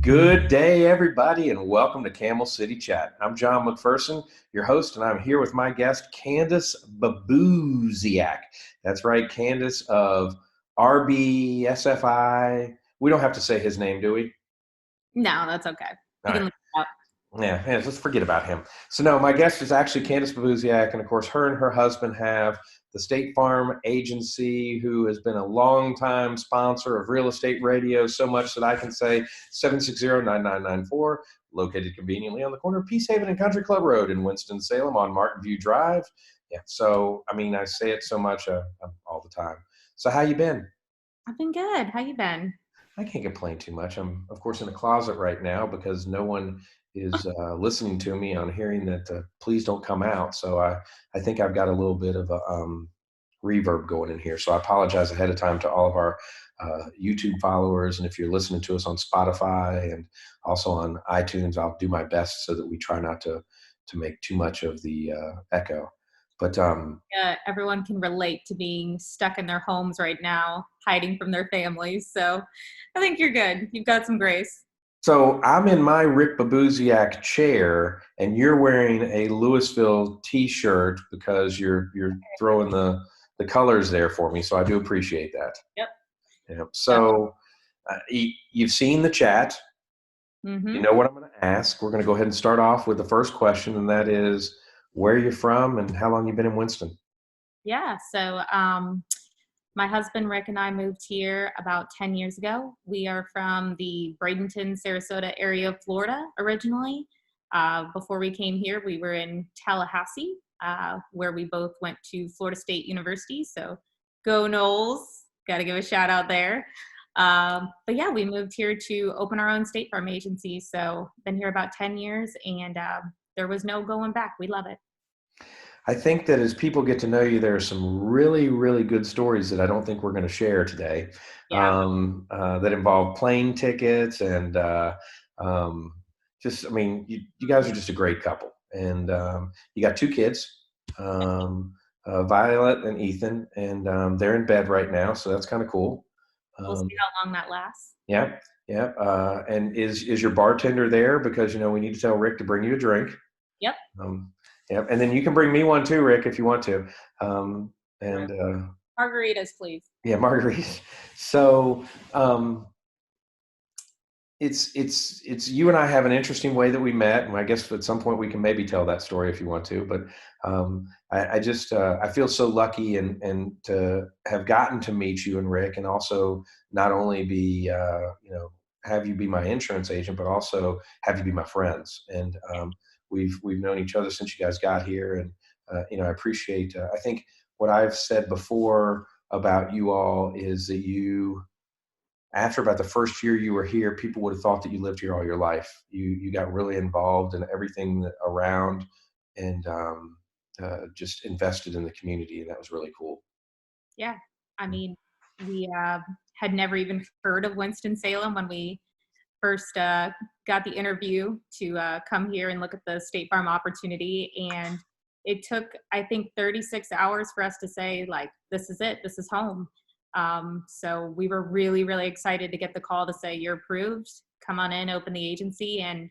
Good day, everybody, and welcome to Camel City Chat. I'm John McPherson, your host, and I'm here with my guest, Candice Babusiak. That's right, Candice of RBSFI. We don't have to say his name, do we? No, that's okay. All You can right. look it up. Yeah, let's forget about him. So no, my guest is actually Candice Babusiak, and of course, her and her husband have the State Farm agency, who has been a longtime sponsor of real estate radio, so much that I can say 760-9994, located conveniently on the corner of Peacehaven and Country Club Road in Winston-Salem on Martin View Drive. Yeah, so I mean, I say it so much all the time. So how you been? I've been good. How you been? I can't complain too much. I'm, of course, in the closet right now because no one is listening to me on hearing that please don't come out. So I think I've got a little bit of a reverb going in here. So I apologize ahead of time to all of our YouTube followers. And if you're listening to us on Spotify and also on iTunes, I'll do my best so that we try not to make too much of the echo. But Everyone can relate to being stuck in their homes right now, hiding from their families. So I think you're good. You've got some grace. So I'm in my Rick Babusiak chair, and you're wearing a Louisville T-shirt because you're throwing the colors there for me. So I do appreciate that. Yep. Yeah. So you've seen the chat. Mm-hmm. You know what I'm going to ask. We're going to go ahead and start off with the first question, and that is, where are you from, and how long you been in Winston? Yeah. So my husband Rick and I moved here about 10 years ago. We are from the Bradenton, Sarasota area of Florida originally. Before we came here, we were in Tallahassee, where we both went to Florida State University. So go Noles. Got to give a shout out there. But yeah, we moved here to open our own State Farm agency. So been here about 10 years, and there was no going back. We love it. I think that as people get to know you, there are some really, really good stories that I don't think we're going to share today Yeah. that involve plane tickets and just, I mean, you guys are just a great couple. And you got two kids, Violet and Ethan, and they're in bed right now. So that's kind of cool. We'll see how long that lasts. Yeah. Yeah. And is your bartender there? Because, we need to tell Rick to bring you a drink. Yep. Yep, and then you can bring me one too, Rick, if you want to. And Margaritas, please. yeah, margaritas. So it's you and I have an interesting way that we met, and I guess at some point we can maybe tell that story if you want to. But I just I feel so lucky and to have gotten to meet you and Rick, and also not only be have you be my insurance agent, but also have you be my friends. And we've known each other since you guys got here, and I appreciate. I think what I've said before about you all is that after about the first year you were here, people would have thought that you lived here all your life. You got really involved in everything around, and just invested in the community, and that was really cool. Yeah, I mean, we had never even heard of Winston-Salem when we first got the interview to come here and look at the State Farm opportunity. And it took, I think, 36 hours for us to say, like, this is it, this is home. So we were really, really excited to get the call to say, you're approved, come on in, open the agency. And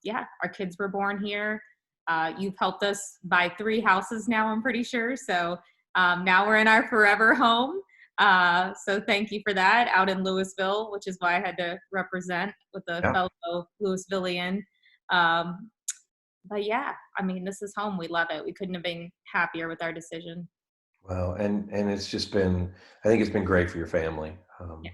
yeah, our kids were born here. You've helped us buy 3 houses now, I'm pretty sure. So now we're in our forever home. So thank you for that, out in Louisville, which is why I had to represent with the fellow Louisvillian. But yeah, I mean, this is home. We love it. We couldn't have been happier with our decision. Well, and it's just been, I think it's been great for your family. Yeah.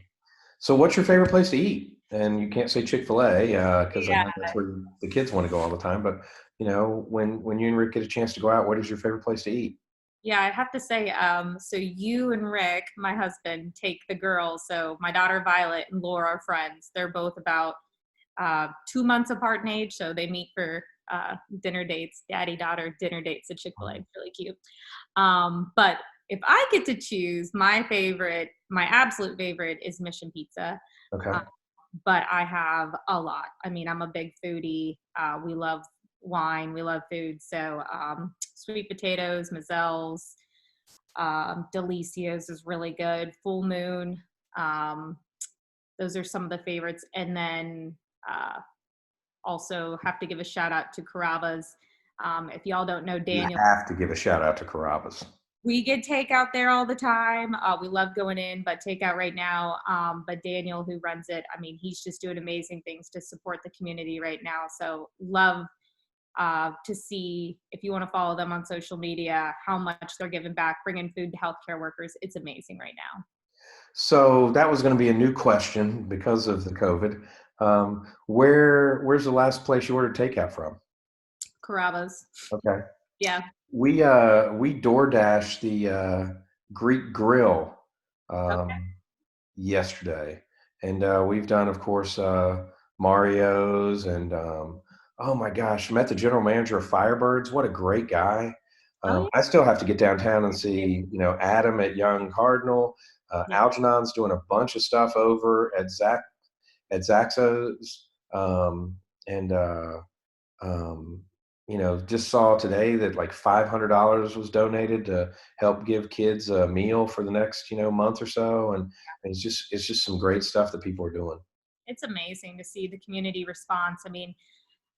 So what's your favorite place to eat? And you can't say Chick-fil-A because I know that's where the kids want to go all the time. But, when you and Rick get a chance to go out, what is your favorite place to eat? Yeah, I have to say, so you and Rick, my husband, take the girls. So my daughter Violet and Laura are friends. They're both about 2 months apart in age, so they meet for dinner dates, daddy-daughter dinner dates at Chick-fil-A. It's really cute. But if I get to choose, my absolute favorite is Mission Pizza. Okay. But I have a lot. I mean, I'm a big foodie. We love wine. We love food. So sweet potatoes, Mazzel's, Delicia's is really good. Full Moon. those are some of the favorites. And then also have to give a shout out to Carrabba's. If y'all don't know You Daniel, have to give a shout out to Carrabba's. we get takeout there all the time. We love going in, but takeout right now. But Daniel, who runs it, I mean, he's just doing amazing things to support the community right now. So love to see, if you want to follow them on social media, how much they're giving back, bringing food to healthcare workers. It's amazing right now. So that was going to be a new question because of the COVID. Where's the last place you ordered takeout from? Carrabba's. Okay. Yeah. We DoorDash the Greek Grill Okay. yesterday, and we've done, of course, Mario's, and oh my gosh, met the general manager of Firebirds. What a great guy! Oh I still have to get downtown and see, Adam at Young Cardinal. yeah. Algernon's doing a bunch of stuff over at Zaxo's, and just saw today that like $500 was donated to help give kids a meal for the next, month or so. And it's just some great stuff that people are doing. It's amazing to see the community response. I mean,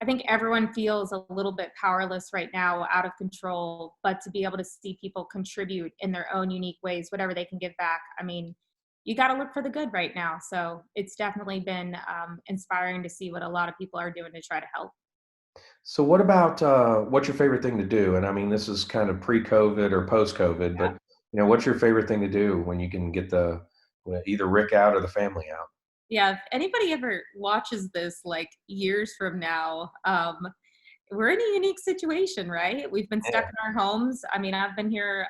I think everyone feels a little bit powerless right now, out of control, but to be able to see people contribute in their own unique ways, whatever they can give back. I mean, you got to look for the good right now. So it's definitely been inspiring to see what a lot of people are doing to try to help. So what about what's your favorite thing to do? And I mean, this is kind of pre-COVID or post-COVID, but what's your favorite thing to do when you can get either Rick out or the family out? Yeah, if anybody ever watches this like years from now, we're in a unique situation, right? We've been stuck Yeah. in our homes. I mean, I've been here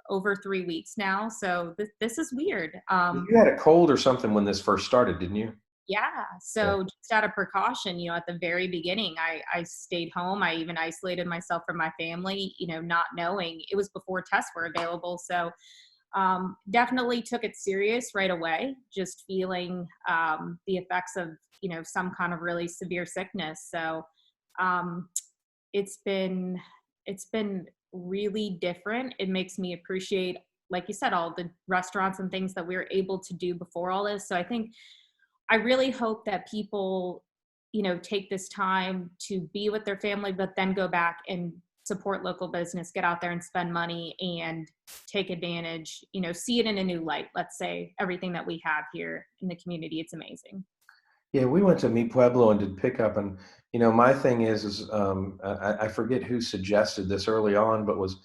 over 3 weeks now, so this is weird. You had a cold or something when this first started, didn't you? Yeah, Yeah. so just out of precaution, at the very beginning, I stayed home. I even isolated myself from my family, not knowing. It was before tests were available, so definitely took it serious right away, just feeling the effects of some kind of really severe sickness. So um, it's been really different. It makes me appreciate, like you said, all the restaurants and things that we were able to do before all this. So I really hope that people take this time to be with their family, but then go back and support local business, get out there and spend money and take advantage, see it in a new light. Let's say everything that we have here in the community, it's amazing. Yeah, we went to Mi Pueblo and did pickup, and my thing is I forget who suggested this early on, but was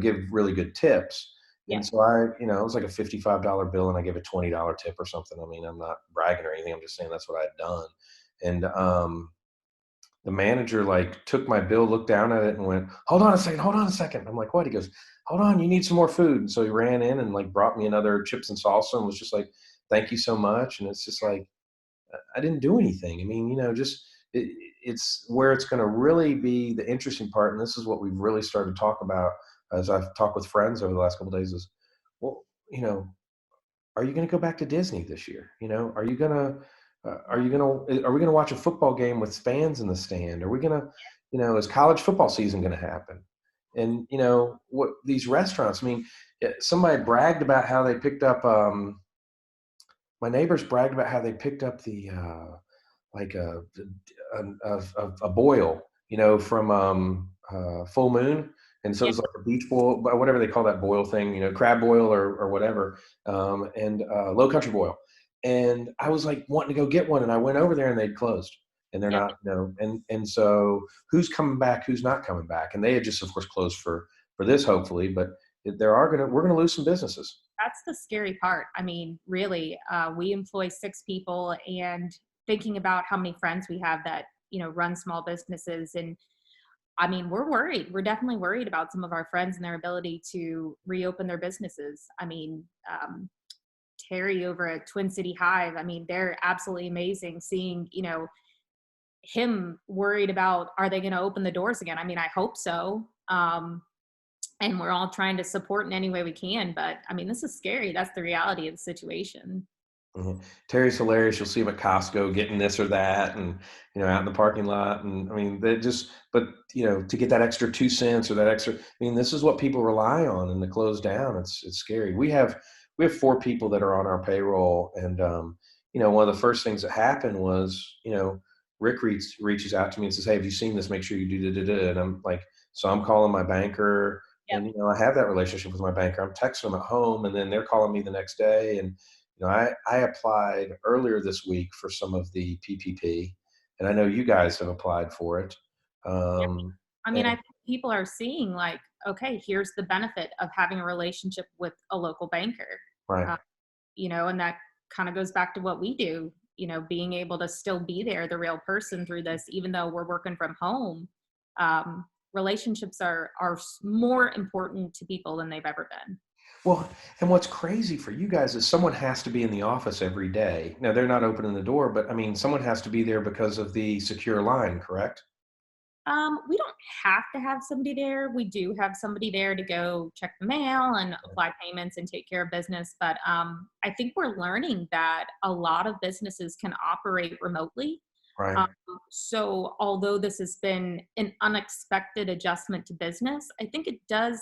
give really good tips, Yeah. and so it was like a $55 bill, and I gave a $20 tip or something. I mean, I'm not bragging or anything. I'm just saying that's what I had done, and the manager like took my bill, looked down at it, and went, "Hold on a second, hold on a second." I'm like, "What?" He goes, "Hold on, you need some more food." And so he ran in and like brought me another chips and salsa and was just like, "Thank you so much." And it's just like, I didn't do anything. I mean, just it's where it's going to really be the interesting part. And this is what we've really started to talk about as I've talked with friends over the last couple of days is, well, are you going to go back to Disney this year? Are we going to watch a football game with fans in the stand? Are we going to, is college football season going to happen? And, what these restaurants, I mean, somebody bragged about how they picked up, my neighbors bragged about how they picked up the like a boil, from Full Moon, and so it Yeah. was like a beach boil, whatever they call that boil thing, crab boil or whatever, and Low Country boil. And I was like wanting to go get one, and I went over there, and they'd closed, and they're Yeah. not, and so who's coming back, who's not coming back, and they had just, of course, closed for this, hopefully, but we're gonna lose some businesses. That's the scary part. I mean, really, we employ 6 people, and thinking about how many friends we have that, run small businesses. And I mean, we're worried. We're definitely worried about some of our friends and their ability to reopen their businesses. I mean, Terry over at Twin City Hive, I mean, they're absolutely amazing seeing, him worried about, are they going to open the doors again? I mean, I hope so. And we're all trying to support in any way we can. But I mean, this is scary. That's the reality of the situation. Mhm. Terry's hilarious. You'll see him at Costco getting this or that, and out in the parking lot. And I mean, they just, but to get that extra 2 cents or that extra. I mean, this is what people rely on, and to close down, it's scary. We have 4 people that are on our payroll, and one of the first things that happened was, Rick reaches out to me and says, "Hey, have you seen this? Make sure you do da da da." And I'm like, so I'm calling my banker, Yep. and I have that relationship with my banker. I'm texting them at home, and then they're calling me the next day. And I applied earlier this week for some of the PPP, and I know you guys have applied for it. Yeah. Um, I mean, I and think people are seeing like, okay, here's the benefit of having a relationship with a local banker. right. Uh, and that kind of goes back to what we do, being able to still be there, the real person through this, even though we're working from home. Relationships are more important to people than they've ever been. Well, and what's crazy for you guys is someone has to be in the office every day. Now they're not opening the door, but I mean, someone has to be there because of the secure line, correct? We don't have to have somebody there. We do have somebody there to go check the mail and apply payments and take care of business. But I think we're learning that a lot of businesses can operate remotely. Right. Um, so although this has been an unexpected adjustment to business, I think it does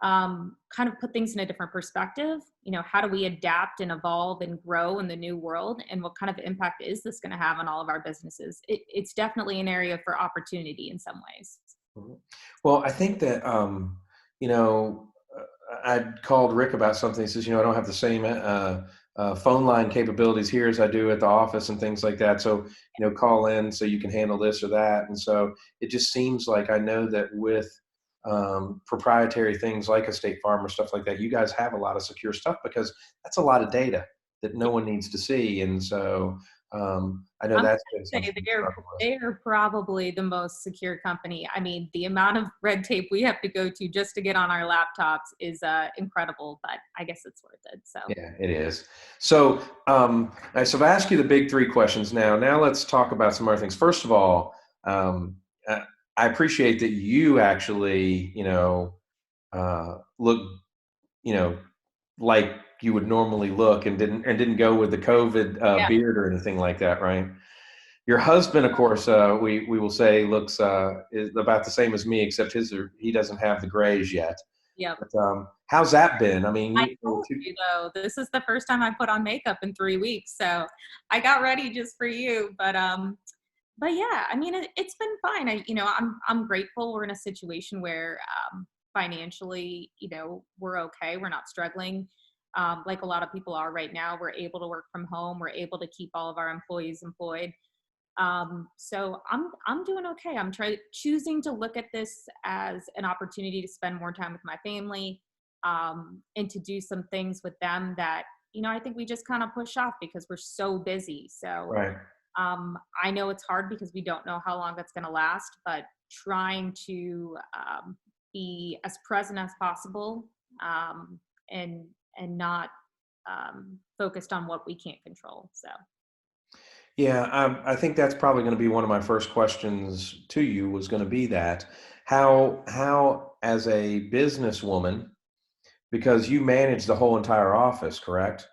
kind of put things in a different perspective. How do we adapt and evolve and grow in the new world? And what kind of impact is this going to have on all of our businesses? It's definitely an area for opportunity in some ways. Mhm. Well, I think that, you know, I called Rick about something. He says, I don't have the same phone line capabilities here as I do at the office and things like that. So, call in so you can handle this or that. And so it just seems like I know that with proprietary things like a State Farm or stuff like that, you guys have a lot of secure stuff because that's a lot of data that no one needs to see. And so I know I'm that's going been to say something to they're struggle with. they're probably the most secure company. I mean, the amount of red tape we have to go to just to get on our laptops is incredible, but I guess it's worth it. So, Yeah, it is. So, so I've asked you the big three questions now. Now let's talk about some other things. First of all, um, I appreciate that you actually, look, you know, like you would normally look and didn't go with the COVID yeah, beard or anything like that, right? Your husband, of course, we will say looks is about the same as me, except he doesn't have the grays yet. yeah. But how's that been? I mean, I told you though, this is the first time I put on makeup in 3 weeks, so I got ready just for you. But yeah, I mean, it's been fine. I'm grateful. We're in a situation where financially, we're okay. We're not struggling like a lot of people are right now. We're able to work from home. We're able to keep all of our employees employed. So I'm doing okay. I'm choosing to look at this as an opportunity to spend more time with my family, and to do some things with them that I think we just kind of push off because we're so busy. So right. I know it's hard because we don't know how long that's going to last, but trying to be as present as possible, and not focused on what we can't control. So. Yeah, I think that's probably going to be one of my first questions to you was going to be that how as a businesswoman, because you manage the whole entire office, correct?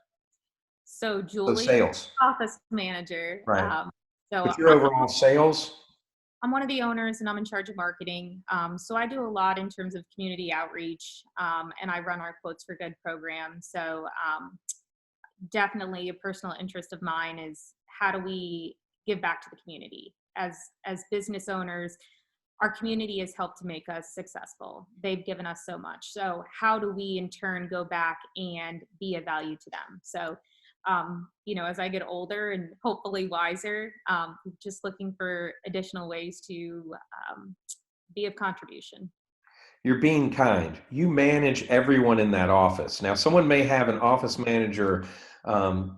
So So Julie, sales, office manager. right? So But you're overall sales, I'm one of the owners and I'm in charge of marketing. So I do a lot in terms of community outreach, and I run our Quotes for Good program. So definitely a personal interest of mine is how do we give back to the community as business owners. Our community has helped to make us successful. They've given us so much. So how do we in turn go back and be of value to them? So, as I get older and hopefully wiser, just looking for additional ways to be of contribution. you're being kind. You manage everyone in that office. Now, someone may have an office manager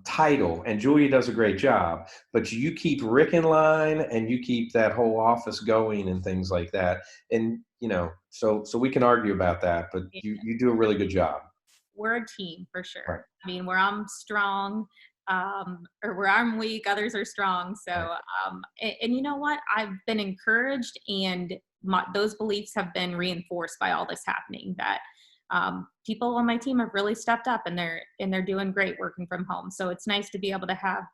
title, and Julia does a great job, but you keep Rick in line and you keep that whole office going and things like that. And so we can argue about that, but you do a really good job. We're a team for Right. sure. I mean, where I'm strong, or where I'm weak, others are strong. So, Right. and you know what? I've been encouraged, and those beliefs have been reinforced by all this happening. That people on my team have really stepped up, and they're doing great working from home. So it's nice to be able to have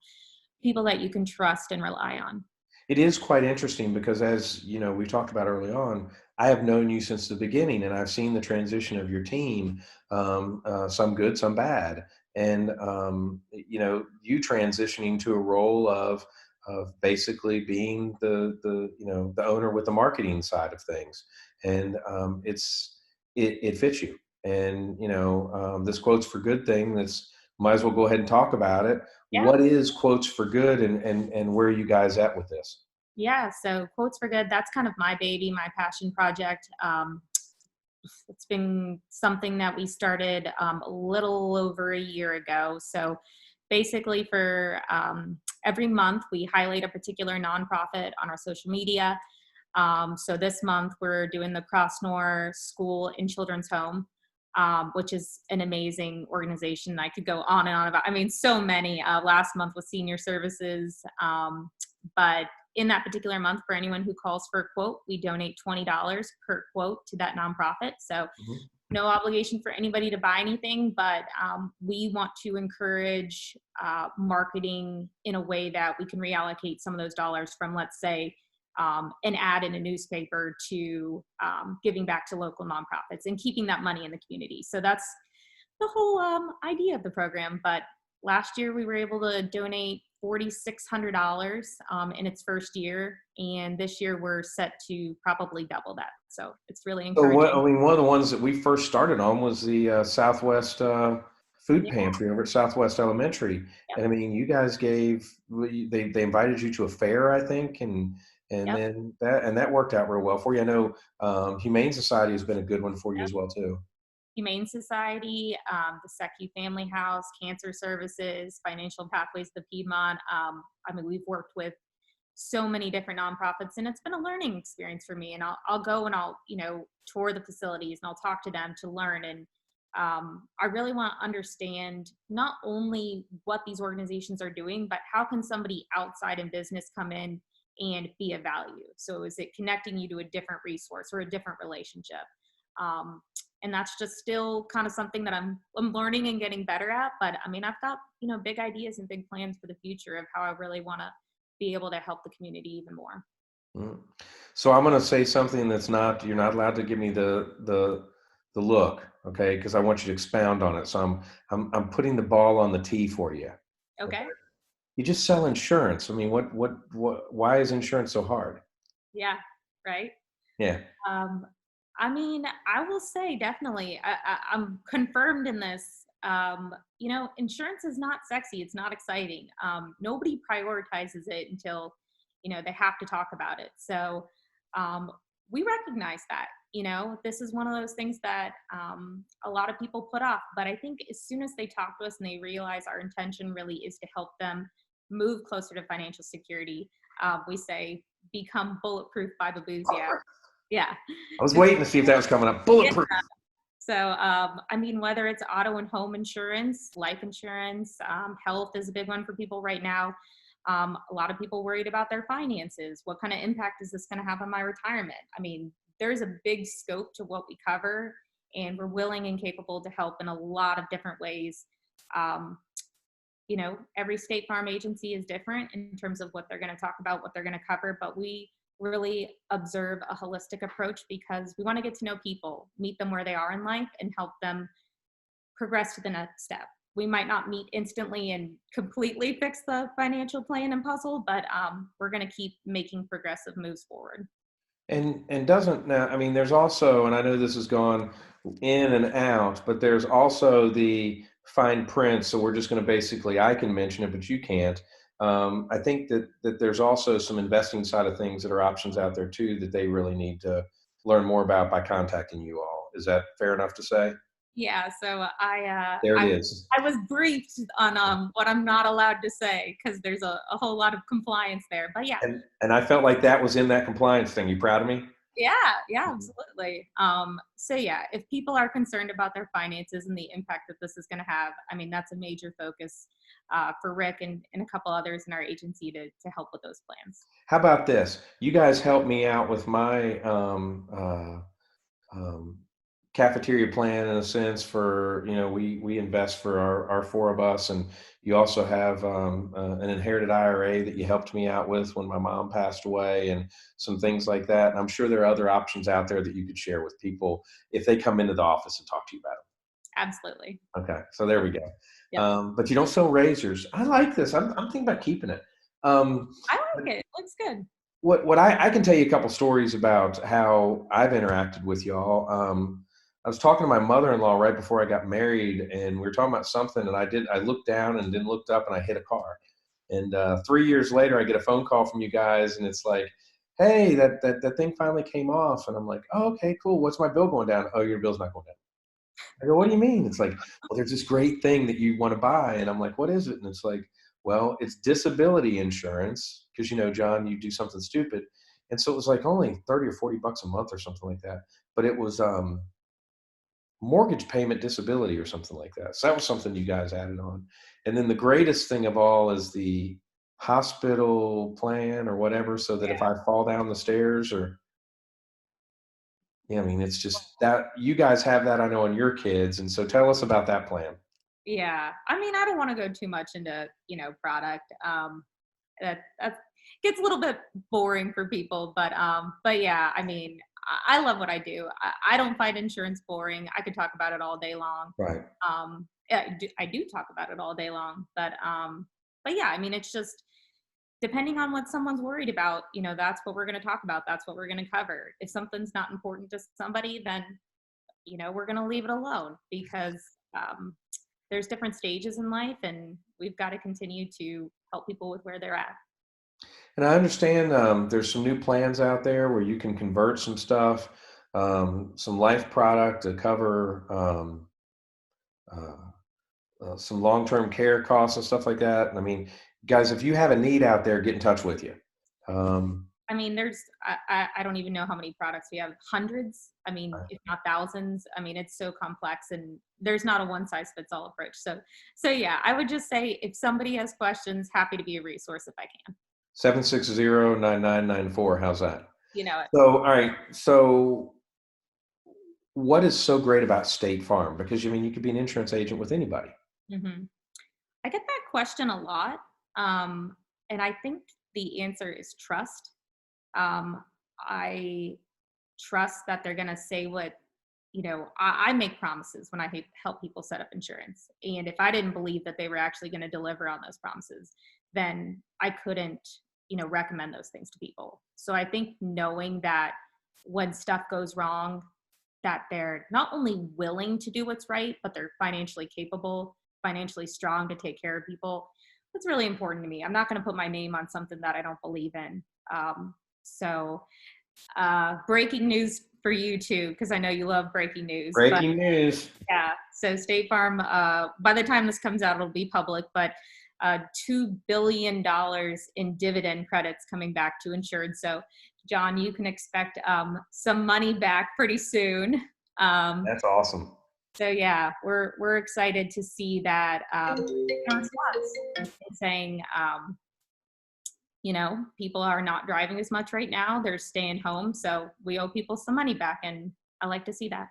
people that you can trust and rely on. It is quite interesting because, as we talked about early on, I have known you since the beginning, and I've seen the transition of your team, some good, some bad. and you transitioning to a role of basically being the owner with the marketing side of things, and it fits you. And this quotes for good thing, that's might as well go ahead and talk about it. Yeah. What is quotes for good, and where are you guys at with this? Yeah. So Quotes for Good, that's kind of my baby, my passion project. It's been something that we started a little over a year ago. So basically, for every month, we highlight a particular nonprofit on our social media. So this month, we're doing the Crossnor School and Children's Home, which is an amazing organization. I could go on and on about. I mean, so many. Last month was Senior Services, but in that particular month, for anyone who calls for a quote, we donate $20 per quote to that nonprofit. So Mhm. no obligation for anybody to buy anything, but we want to encourage marketing in a way that we can reallocate some of those dollars from, let's say, an ad in a newspaper to giving back to local nonprofits and keeping that money in the community. So that's the whole idea of the program. But last year we were able to donate $4,600 in its first year, and this year we're set to probably double that. So it's really So what, encouraging. I mean, one of the ones that we first started on was the Southwest Food Yeah, Pantry over at Southwest Elementary. yep, And I mean, you guys they invited you to a fair, I think, and yep, then that worked out real well for you. I know Humane Society has been a good one for you yep. as well too. Humane Society, the SECU Family House, Cancer Services, Financial Pathways, the Piedmont. I mean, we've worked with so many different nonprofits, and it's been a learning experience for me. And I'll go and I'll tour the facilities and I'll talk to them to learn. And I really want to understand not only what these organizations are doing, but how can somebody outside in business come in and be of value. So is it connecting you to a different resource or a different relationship? And that's just still kind of something that I'm learning and getting better at. But I mean, I've got big ideas and big plans for the future of how I really want to be able to help the community even more. Mm. So I'm going to say something that's not, you're not allowed to give me the look, okay? Because I want you to expound on it. So I'm putting the ball on the tee for you. Okay. Okay. You just sell insurance. I mean, why is insurance so hard? Yeah. Right. Yeah. Um, I mean, I will say definitely, I'm confirmed in this. Insurance is not sexy. It's not exciting. Nobody prioritizes it until, they have to talk about it. So um, we recognize that, this is one of those things that a lot of people put off. But I think as soon as they talk to us and they realize our intention really is to help them move closer to financial security, we say, become bulletproof by Babusiak. Yeah. I was waiting to see if that was coming up. Yeah. Bulletproof. So, I mean, whether it's auto and home insurance, life insurance, health is a big one for people right now. A lot of people worried about their finances. What kind of impact is this going to have on my retirement? I mean, there's a big scope to what we cover, and we're willing and capable to help in a lot of different ways. Um, every State Farm agency is different in terms of what they're going to talk about, what they're going to cover, but we really observe a holistic approach because we want to get to know people, meet them where they are in life, and help them progress to the next step. We might not meet instantly and completely fix the financial plan and puzzle, but we're going to keep making progressive moves forward. And doesn't now, I mean, there's also, and I know this has gone in and out, but there's also the fine print. So we're just going to basically, I can mention it, but you can't. I think that there's also some investing side of things that are options out there too that they really need to learn more about by contacting you all. Is that fair enough to say? Yeah, so There it is. I was briefed on what I'm not allowed to say because there's a whole lot of compliance there. But yeah, And I felt like that was in that compliance thing. You proud of me? yeah, yeah, Mhm. absolutely. So yeah, if people are concerned about their finances and the impact that this is going to have, I mean, that's a major focus for Rick and a couple others in our agency to help with those plans. How about this? You guys helped me out with my um, cafeteria plan in a sense for, we invest for our four of us, and you also have an inherited IRA that you helped me out with when my mom passed away, and some things like that. And I'm sure there are other options out there that you could share with people if they come into the office and talk to you about Absolutely. Okay, so there we go. Yep. But you don't sell razors. I like this. I'm thinking about keeping it. I But like it. Looks good. what I can tell you a couple stories about how I've interacted with y'all. I was talking to my mother-in-law right before I got married, and we were talking about something, and I looked down and then looked up, and I hit a car. And 3 years later, I get a phone call from you guys, and it's like, "Hey, that thing finally came off," and I'm like, "Oh, okay, cool. What's my bill going down?" "Oh, your bill's not going down." I go, "What do you mean?" It's like, "Well, there's this great thing that you want to buy." And I'm like, "What is it?" And it's like, "Well, it's disability insurance because, John, you do something stupid." And so it was like only 30 or 40 bucks a month or something like that. But it was mortgage payment disability or something like that. So that was something you guys added on. And then the greatest thing of all is the hospital plan or whatever, so that if I fall down the stairs or, yeah, I mean, it's just that you guys have that, I know, in your kids. And so tell us about that plan. Yeah. I mean, I don't want to go too much into, product. That gets a little bit boring for people, but yeah, I mean, I love what I do. I don't find insurance boring. I could talk about it all day long. Right. Yeah, I do talk about it all day long, but yeah, I mean, it's just depending on what someone's worried about, that's what we're going to talk about. That's what we're going to cover. If something's not important to somebody, then, we're going to leave it alone because, um, there's different stages in life and we've got to continue to help people with where they're at. And I understand there's some new plans out there where you can convert some stuff, some life product to cover uh, some long-term care costs and stuff like that. And I mean, guys, if you have a need out there, get in touch with you. Um, I mean, I don't even know how many products we have. Hundreds. I mean, if not thousands. I mean, it's so complex, and there's not a one size fits all approach. So yeah, I would just say if somebody has questions, happy to be a resource if I can. 760-9994. How's that? You know it. So, all right. So, what is so great about State Farm? Because I mean, you could be an insurance agent with anybody. hmm I get that question a lot, um, and I think the answer is trust. I trust that they're going to say what, I make promises when I help people set up insurance. And if I didn't believe that they were actually going to deliver on those promises, then I couldn't, recommend those things to people. So I think knowing that when stuff goes wrong, that they're not only willing to do what's right, but they're financially capable, financially strong to take care of people. That's really important to me. I'm not going to put my name on something that I don't believe in. So breaking news for you too, because I know you love breaking news. But Breaking news. yeah, so State Farm, by the time this comes out, it'll be public, but $2 billion in dividend credits coming back to insured. So John, you can expect some money back pretty soon. That's awesome. So yeah, we're excited to see that response saying, people are not driving as much right now. They're staying home. So we owe people some money back. And I like to see that.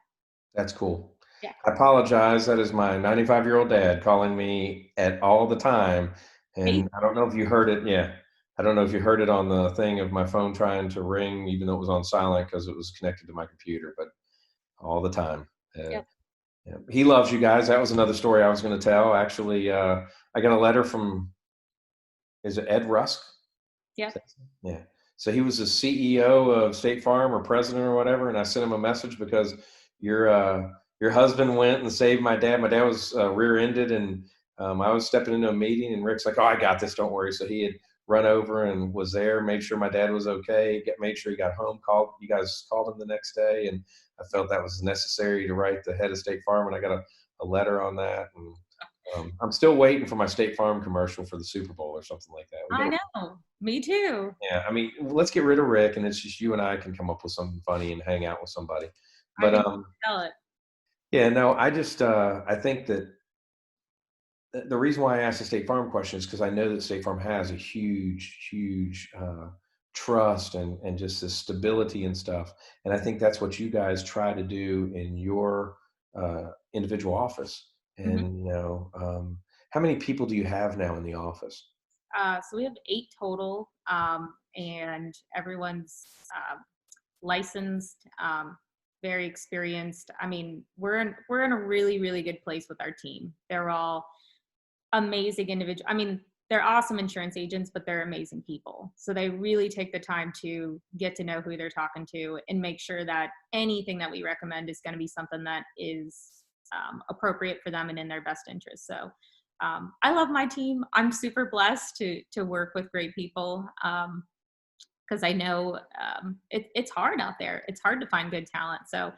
That's cool. Yeah. I apologize. That is my 95-year-old dad calling me at all the time. Hey, And I don't know if you heard it. Yeah. I don't know if you heard it on the thing of my phone trying to ring, even though it was on silent because it was connected to my computer, but all the time. yep. Yeah. He loves you guys. That was another story I was going to tell. Actually, I got a letter from, is it Ed Rusk? Yep. Yeah. So he was the CEO of State Farm or president or whatever, and I sent him a message because your husband went and saved my dad. My dad was rear-ended, and I was stepping into a meeting, and Rick's like, "Oh, I got this. Don't worry." So he had run over and was there, made sure my dad was okay, made sure he got home. Called you guys, called him the next day, and I felt that was necessary to write the head of State Farm, and I got a letter on that, and I'm still waiting for my State Farm commercial for the Super Bowl or something like that. I know. Me too. Yeah, I mean, let's get rid of Rick, and it's just you and I can come up with something funny and hang out with somebody. I But can tell it. yeah, no, I just I think that the reason why I asked the State Farm question is because I know that State Farm has a huge trust and just the stability and stuff, and I think that's what you guys try to do in your individual office. Mhm. And how many people do you have now in the office? So we have 8 total, and everyone's licensed. very experienced. I mean, we're in a really, really good place with our team. They're all amazing individuals. I mean, they're awesome insurance agents, but they're amazing people. So they really take the time to get to know who they're talking to and make sure that anything that we recommend is going to be something that is appropriate for them and in their best interest. So I love my team. I'm super blessed to work with great people, because I know it's hard out there. It's hard to find good talent. So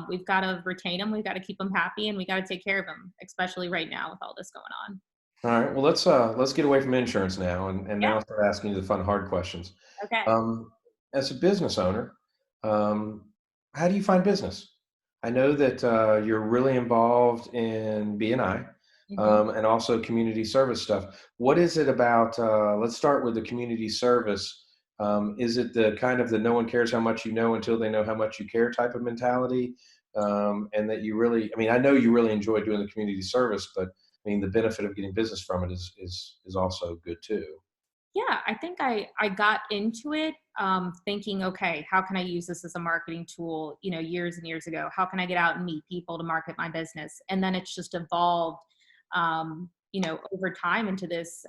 we've got to retain them. We've got to keep them happy, and we got to take care of them, especially right now with all this going on. All right. Well, let's get away from insurance now, and Yeah. now start asking you the fun, hard questions. Okay. As a business owner, how do you find business? I know that you're really involved in BNI, Mhm. and also community service stuff. What is it about? Let's start with the community service. Is it the kind of the no one cares how much you know until they know how much you care type of mentality? And that you really, I mean, I know you really enjoy doing the community service, but I mean, the benefit of getting business from it is also good too. Yeah, I think I got into it thinking, okay, how can I use this as a marketing tool? You know, years and years ago, how can I get out and meet people to market my business? And then it's just evolved, you know, over time into this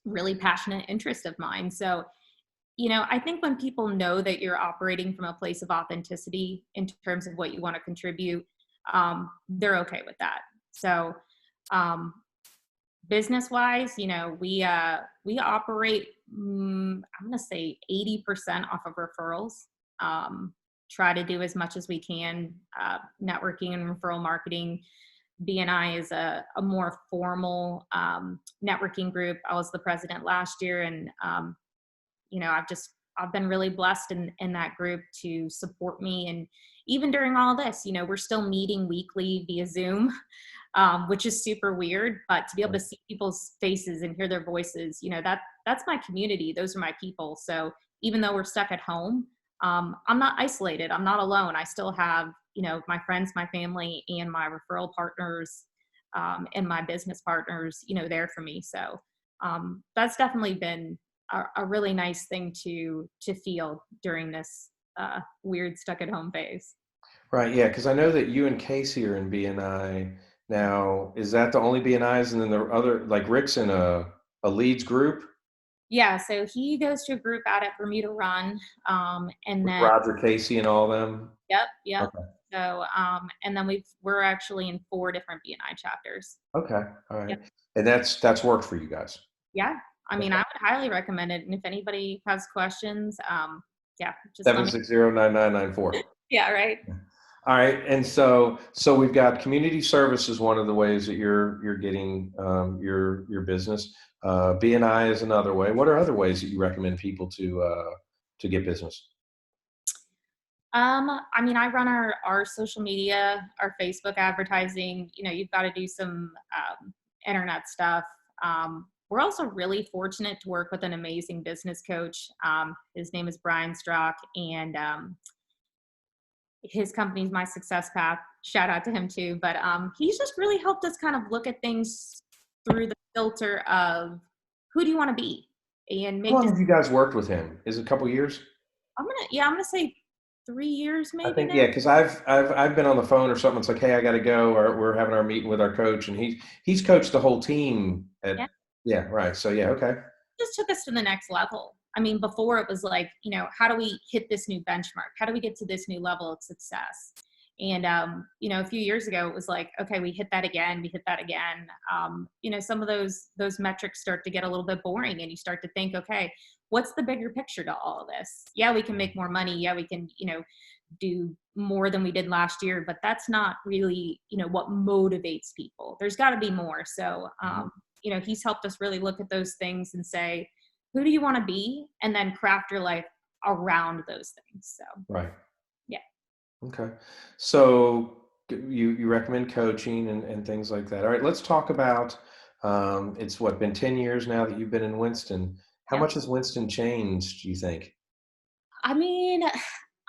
really passionate interest of mine. So, you know, I think when people know that you're operating from a place of authenticity in terms of what you want to contribute, they're okay with that. So, um, business wise, you know, we operate, I'm going to say 80% off of referrals. Try to do as much as we can, networking and referral marketing. BNI is a more formal networking group. I was the president last year, and you know, I've been really blessed in that group to support me. And even during all this, you know, we're still meeting weekly via Zoom, which is super weird, but to be able to see people's faces and hear their voices, you know, that's my community. Those are my people. So even though we're stuck at home, I'm not isolated. I'm not alone. I still have, you know, my friends, my family, and my referral partners, and my business partners, you know, there for me. So that's definitely been a really nice thing to feel during this weird stuck at home phase. Right. Yeah. Because I know that you and Casey are in BNI now. Is that the only BNIs, and then the other, like Rick's in a leads group Yeah, so he goes to a group out at Bermuda Run, and with then Roger Casey and all them? yep. Okay. So and then we're actually in 4 different BNI chapters. Okay. All Yep. right. And that's worked for you guys. Yeah, I mean, Okay. I would highly recommend it. And if anybody has questions, yeah, just let Seven me. six zero 9994. Yeah, right. All right, and so we've got community service is one of the ways that you're getting your business. BNI is another way. What are other ways that you recommend people to get business? I mean, I run our social media, our Facebook advertising. You know, you've got to do some internet stuff. We're also really fortunate to work with an amazing business coach. His name is Brian Strock, and his company's My Success Path. Shout out to him too. But he's just really helped us kind of look at things through the filter of who do you want to be and How make long this. have you guys worked with him? Is it a couple years? I'm gonna say 3 years I maybe think now. yeah, because I've been on the phone or something. It's like, hey, I got to go, or we're having our meeting with our coach, and he's coached the whole team Yeah. at yeah, right. So yeah, okay, Just took us to the next level. I mean, before it was like, you know, how do we hit this new benchmark? How do we get to this new level of success? And you know, a few years ago, it was like, okay, we hit that again, we hit that again. You know, some of those metrics start to get a little bit boring, and you start to think, okay, what's the bigger picture to all of this? Yeah, we can make more money. Yeah, we can, you know, do more than we did last year, but that's not really, you know, what motivates people. There's got to be more. So you know, he's helped us really look at those things and say, who do you want to be? And then craft your life around those things. So, right. yeah. Okay. So you recommend coaching and things like that. All right, let's talk about it's what been 10 years now that you've been in Winston. How Yep. much has Winston changed, do you think? I mean,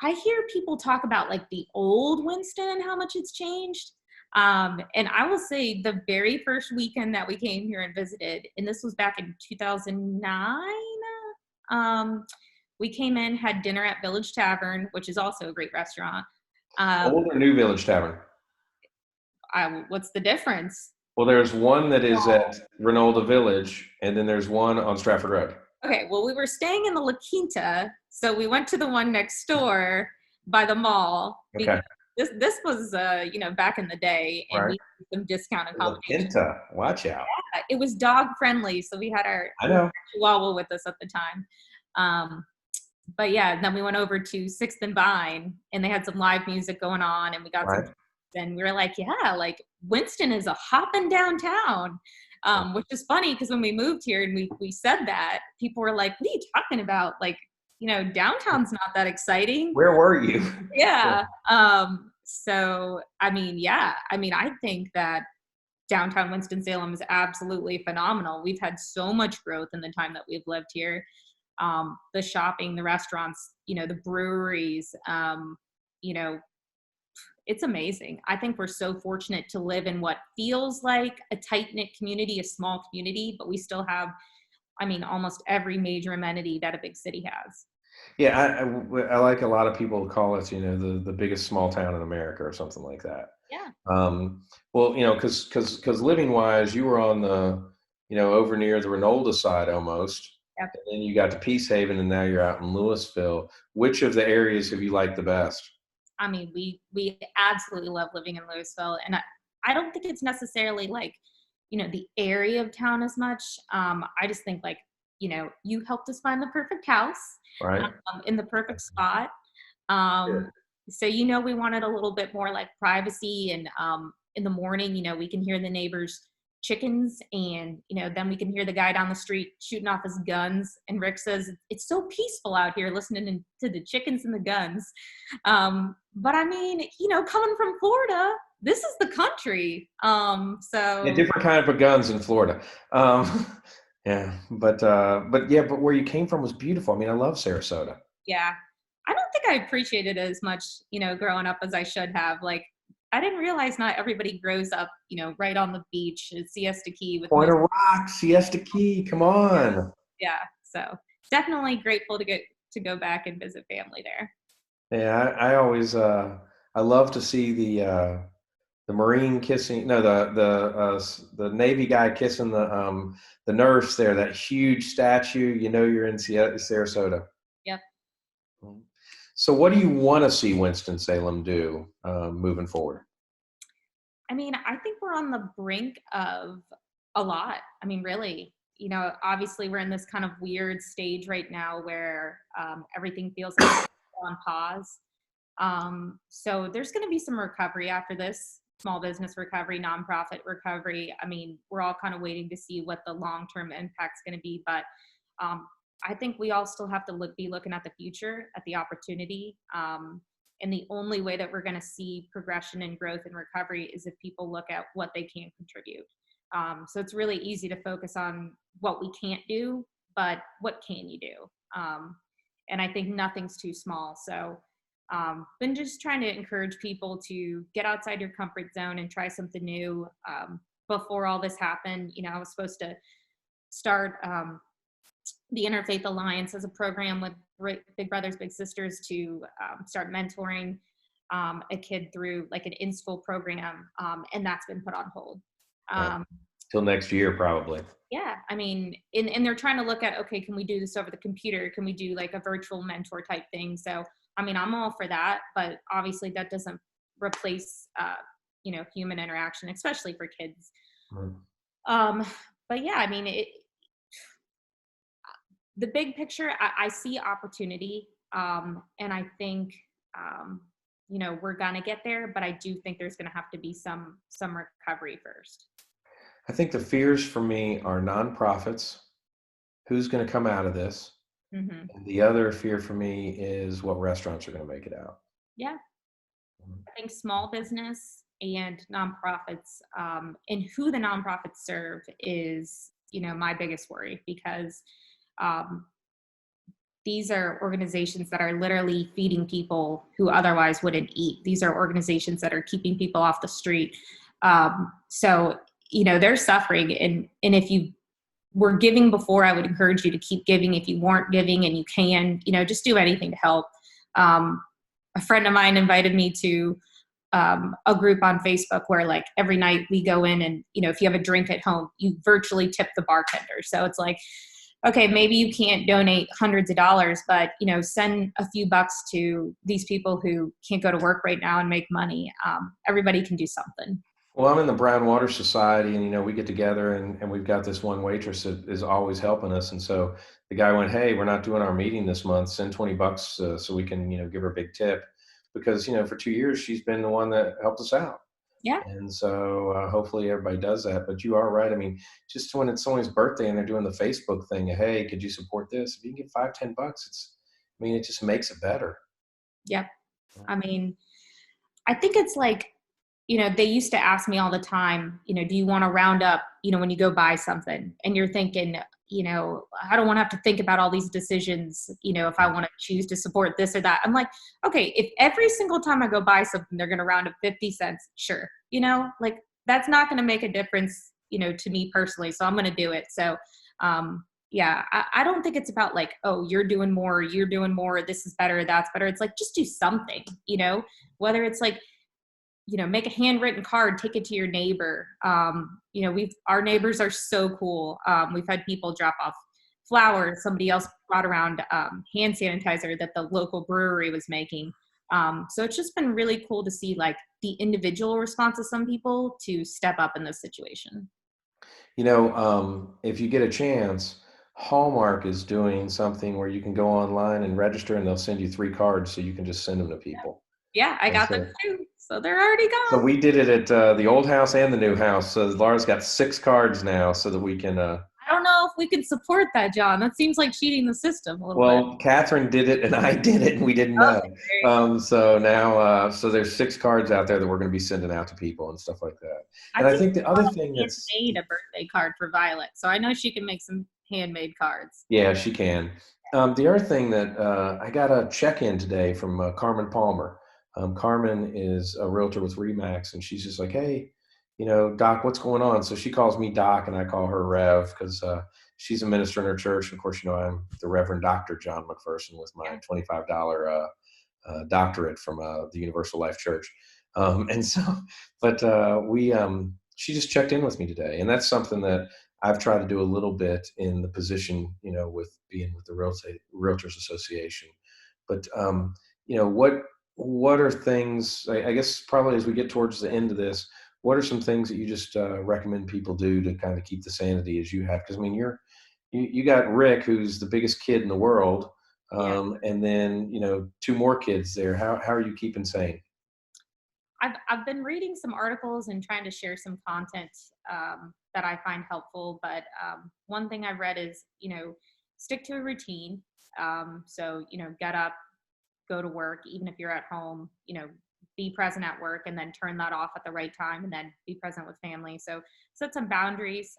I hear people talk about like the old Winston and how much it's changed. And I will say the very first weekend that we came here and visited, and this was back in 2009, um, we came in, had dinner at Village Tavern, which is also a great restaurant. Um, Old or new Village Tavern? what's the difference? Well, there's one that is at Renolda Village, and then there's one on Stratford Road. Okay, well, we were staying in the La Quinta, so we went to the one next door by the mall because Okay. this was back in the day, and Right. we had some discount La accommodations. Quinta. Watch out. It was dog friendly, so we had our I know. Chihuahua with us at the time. But yeah, then we went over to Sixth and Vine, and they had some live music going on, and we got some. Right. And we were like, yeah, like Winston is a hopping downtown, which is funny because when we moved here and we said that, people were like, what are you talking about? Like, downtown's not that exciting. Where were you? Yeah. So, I mean, yeah, I think that downtown Winston-Salem is absolutely phenomenal. We've had so much growth in the time that we've lived here. The shopping, the restaurants, the breweries, it's amazing. I think we're so fortunate to live in what feels like a tight-knit community, a small community, but we still have, almost every major amenity that a big city has. Yeah, I like a lot of people call us, the biggest small town in America or something like that. Yeah. Well, because living wise, you were on the, over near the Renolda side almost. Yep. And then you got to Peace Haven, and now you're out in Louisville. Which of the areas have you liked the best? We absolutely love living in Louisville, and I don't think it's necessarily like, the area of town as much. I just think like, you helped us find the perfect house, Right. In the perfect spot. So, we wanted a little bit more like privacy, and in the morning, we can hear the neighbors' chickens, and then we can hear the guy down the street shooting off his guns, and Rick says it's so peaceful out here listening to the chickens and the guns. But coming from Florida, this is the country. So Yeah, different kind of guns in Florida. Yeah, but where you came from was beautiful. I love Sarasota. yeah, I don't think I appreciated it as much, growing up as I should have. Like, I didn't realize not everybody grows up, right on the beach at Siesta Key with Point of Rock, Siesta Key. Come on. Yeah, so definitely grateful to go back and visit family there. Yeah, I always I love to see the Marine kissing, no, the Navy guy kissing the nurse there, that huge statue. You're in Sarasota. Yep. So, what do you want to see Winston-Salem do moving forward? I think we're on the brink of a lot. Really, obviously we're in this kind of weird stage right now where everything feels like it's on pause. So there's going to be some recovery after this, small business recovery, nonprofit recovery. We're all kind of waiting to see what the long-term impact's going to be, but I think we all still have to be looking at the future, at the opportunity. And the only way that we're going to see progression and growth and recovery is if people look at what they can contribute. So it's really easy to focus on what we can't do, but what can you do? And I think nothing's too small. So been just trying to encourage people to get outside your comfort zone and try something new. Before all this happened, I was supposed to start the Interfaith Alliance as a program with Big Brothers Big Sisters to start mentoring a kid through like an in-school program, and that's been put on hold. Till next year, probably. Yeah, and they're trying to look at, okay, can we do this over the computer? Can we do like a virtual mentor type thing? So, I'm all for that, but obviously that doesn't replace, human interaction, especially for kids. But yeah, the big picture, I see opportunity, and I think, we're gonna get there, but I do think there's gonna have to be some recovery first. I think the fears for me are nonprofits. Who's going to come out of this? Mm-hmm. And the other fear for me is what restaurants are going to make it out. Yeah. I think small business and nonprofits, and who the nonprofits serve is, my biggest worry, because these are organizations that are literally feeding people who otherwise wouldn't eat. These are organizations that are keeping people off the street. So, they're suffering. And if you were giving before, I would encourage you to keep giving. If you weren't giving and you can, just do anything to help. a friend of mine invited me to a group on Facebook where like every night we go in and, if you have a drink at home, you virtually tip the bartender. So it's like, okay, maybe you can't donate hundreds of dollars, but, send a few bucks to these people who can't go to work right now and make money. Everybody can do something. Well, I'm in the Brown Water Society, and we get together, and we've got this one waitress that is always helping us. And so the guy went, "Hey, we're not doing our meeting this month. Send $20 so we can give her a big tip, because for 2 years she's been the one that helped us out." Yeah. And so hopefully everybody does that. But you are right. I mean, just when it's someone's birthday and they're doing the Facebook thing, hey, could you support this? If you can get $5-10, it just makes it better. Yep. I mean, I think it's like, they used to ask me all the time, do you want to round up, when you go buy something, and you're thinking, I don't want to have to think about all these decisions, if I want to choose to support this or that. I'm like, okay, if every single time I go buy something, they're going to round up 50 cents, sure. Like that's not going to make a difference, to me personally. So I'm going to do it. So, yeah, I don't think it's about like, oh, you're doing more, this is better, that's better. It's like, just do something, whether it's like, make a handwritten card, take it to your neighbor. Our neighbors are so cool. We've had people drop off flowers. Somebody else brought around hand sanitizer that the local brewery was making. So it's just been really cool to see like the individual response of some people to step up in this situation. If you get a chance, Hallmark is doing something where you can go online and register, and they'll send you 3 cards so you can just send them to people. Yeah, I got them too. So they're already So gone. we did it at the old house and the new house. So Laura's got 6 cards now so that we can. I don't know if we can support that, John. That seems like cheating the system a little bit. Well, Catherine did it and I did it, and we didn't know. Okay. So now, so there's 6 cards out there that we're going to be sending out to people and stuff like that. I And I think think the other thing that's, made a birthday card for Violet, so I know she can make some handmade cards. yeah, she can. The other thing that I got a check-in today from Carmen Palmer. Carmen is a realtor with Remax, and she's just like, "Hey, Doc, what's going on?" So she calls me Doc, and I call her Rev, because she's a minister in her church. Of course, I'm the Reverend Dr. John McPherson with my $25 doctorate from the Universal Life Church. And so, but she just checked in with me today, and that's something that I've tried to do a little bit in the position, with being with the Realtors Association. But what are things? I guess probably as we get towards the end of this, what are some things that you just recommend people do to kind of keep the sanity as you have? Because I mean, you got Rick, who's the biggest kid in the world, and then 2 more kids there. How are you keeping sane? I've been reading some articles and trying to share some content that I find helpful. But one thing I've read is, stick to a routine. So, get up, go to work, even if you're at home, be present at work, and then turn that off at the right time, and then be present with family. So set some boundaries,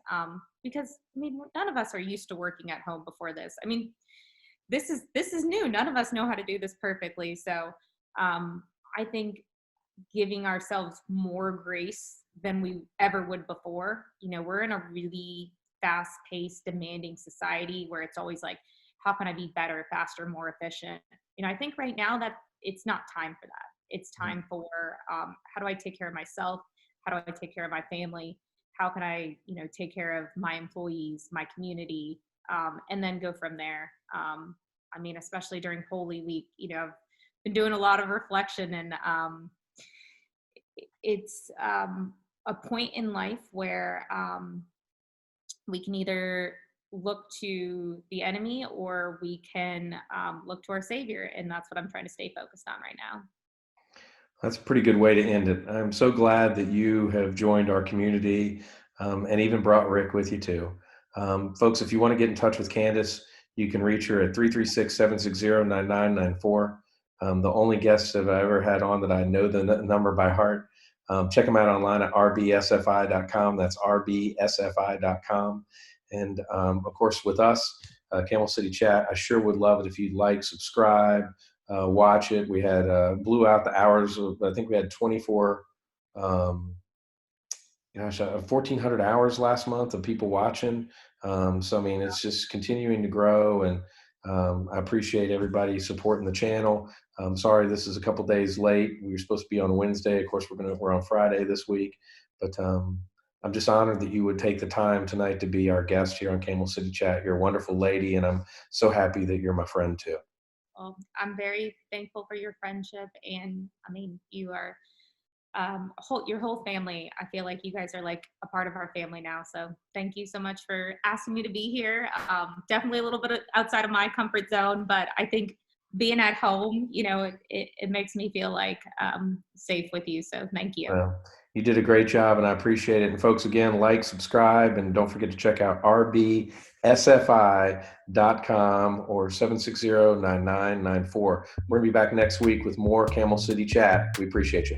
because I mean, none of us are used to working at home before this. I mean, this is new. None of us know how to do this perfectly. So I think giving ourselves more grace than we ever would before. We're in a really fast-paced, demanding society where it's always like, how can I be better, faster, more efficient? I think right now that it's not time for that. It's time for how do I take care of myself? How do I take care of my family? How can I, take care of my employees, my community, and then go from there. I mean, especially during Holy Week, I've been doing a lot of reflection, and it's a point in life where we can either look to the enemy, or we can look to our Savior, and that's what I'm trying to stay focused on right now. That's a pretty good way to end it. I'm so glad that you have joined our community, and even brought Rick with you too. Folks, if you want to get in touch with Candice, you can reach her at 336-760-9994. The only guests that I ever had on that I know the number by heart. Check them out online at rbsfi.com. That's rbsfi.com. And of course, with us, Camel City Chat, I sure would love it if you'd like, subscribe, watch it. We had blew out the hours. I think we had 1,400 hours last month of people watching. So I mean, it's just continuing to grow, and I appreciate everybody supporting the channel. I'm sorry this is a couple days late. We were supposed to be on Wednesday. Of course, we're on Friday this week, but I'm just honored that you would take the time tonight to be our guest here on Camel City Chat. You're a wonderful lady, and I'm so happy that you're my friend too. Well, I'm very thankful for your friendship, and I mean, you are your whole family. I feel like you guys are like a part of our family now. So thank you so much for asking me to be here. Definitely a little bit outside of my comfort zone, but I think being at home, it makes me feel like safe with you. So thank you. Well, you did a great job, and I appreciate it. And folks, again, like, subscribe, and don't forget to check out rbsfi.com or 760-9994. We're going to be back next week with more Camel City Chat. We appreciate you.